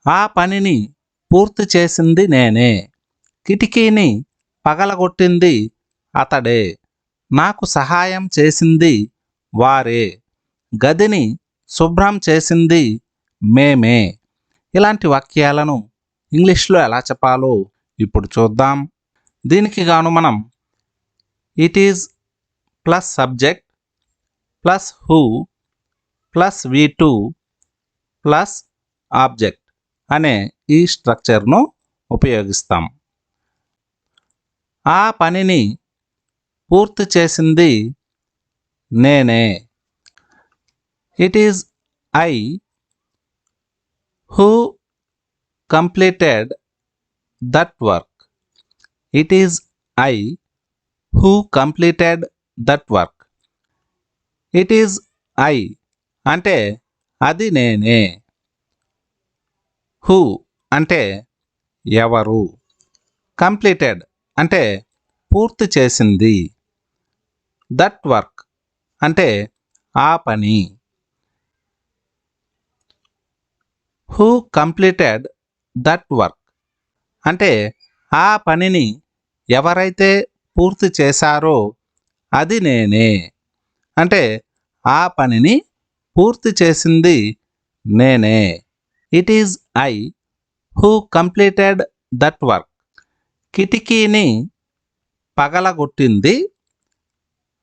ఆ పనిని పూర్తి చేసింది నేనే. కిటికీని పగలగొట్టింది అతడే. నాకు సహాయం చేసింది వారే. గదిని శుభ్రం చేసింది మేమే. ఇలాంటి వాక్యాలను ఇంగ్లీష్లో ఎలా చెప్పాలో ఇప్పుడు చూద్దాం. దీనికి గాను మనం it is plus subject plus who plus V2 plus object అనే ఈ స్ట్రక్చర్ను ఉపయోగిస్తాం. ఆ పనిని పూర్తి చేసింది నేనే. It is I who completed that work. It is I who completed that work. It is I అంటే అది నేనే. హూ అంటే ఎవరు. కంప్లీటెడ్ అంటే పూర్తి చేసింది. దట్ వర్క్ అంటే ఆ పని. హూ కంప్లీటెడ్ దట్ వర్క్ అంటే ఆ పనిని ఎవరైతే పూర్తి చేశారో అది నేనే. అంటే ఆ పనిని పూర్తి చేసింది నేనే. It is I who completed that work. కిటికీని పగలగొట్టింది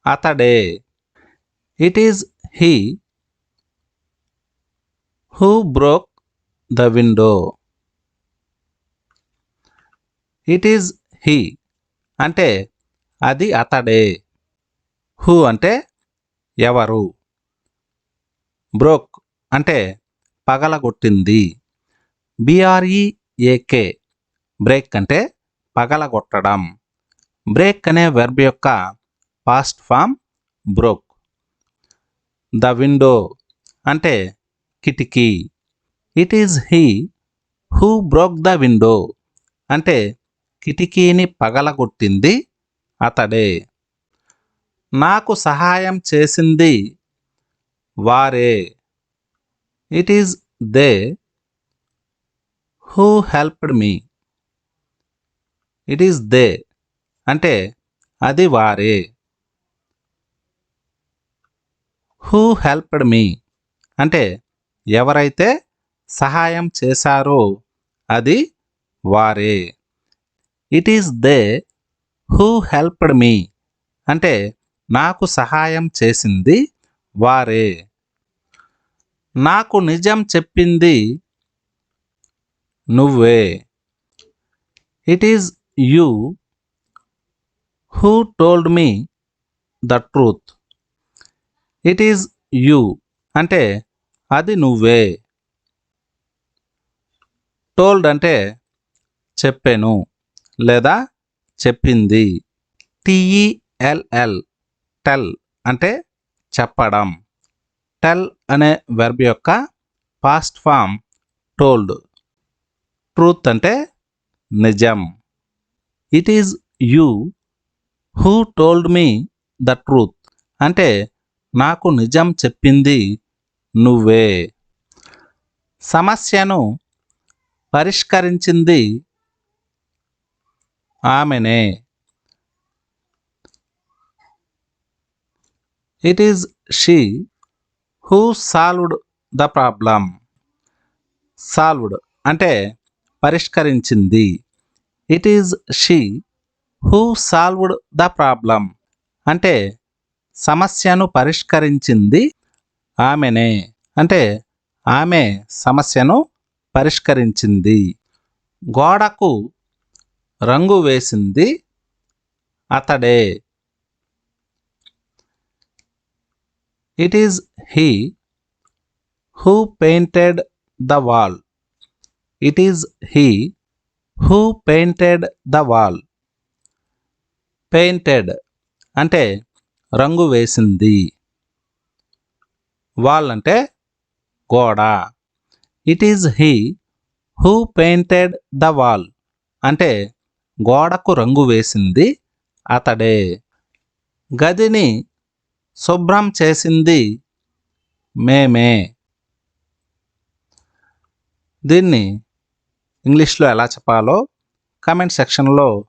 అతడే. It is he who broke the window. It is he అంటే అది అతడే. హూ అంటే ఎవరు. బ్రోక్ అంటే పగలగొట్టింది. BREAK బ్రేక్ అంటే పగలగొట్టడం. బ్రేక్ అనే వెర్బ్ యొక్క past form broke. The window అంటే కిటికీ. It is he who broke the window అంటే కిటికీని పగలగొట్టింది అతడే. నాకు సహాయం చేసింది వారే. It is they who helped me. It is they అంటే అది వారే. హూ హెల్ప్డ్ మీ అంటే ఎవరైతే సహాయం చేశారో అది వారే. It is they who helped మీ అంటే నాకు సహాయం చేసింది వారే. నాకు నిజం చెప్పింది నువ్వే. It is you who told me the truth. It is you అంటే అది నువ్వే. టోల్డ్ అంటే చెప్పెను లేదా చెప్పింది. TELL టెల్ అంటే చెప్పడం. టెల్ అనే వెర్బ్ యొక్క పాస్ట్ ఫామ్ టోల్డ్. ట్రూత్ అంటే నిజం. It is you who told me the truth అంటే నాకు నిజం చెప్పింది నువ్వే. సమస్యను పరిష్కరించింది ఆమెనే. It is she who solved the problem. Solved అంటే పరిష్కరించింది. It is she who solved the problem అంటే సమస్యను పరిష్కరించింది ఆమెనే. అంటే ఆమె సమస్యను పరిష్కరించింది. గోడకు రంగు వేసింది అతడే. It is he who painted the wall. It is he who painted the wall. Painted అంటే రంగు వేసింది. వాల్ అంటే గోడ. It is he who painted the wall అంటే గోడకు రంగు వేసింది అతడే. గదిని శుభ్రం చేసింది మేమే. దీన్ని ఇంగ్లీష్లో ఎలా చెప్పాలో కామెంట్ సెక్షన్లో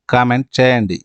కామెంట్ చేయండి.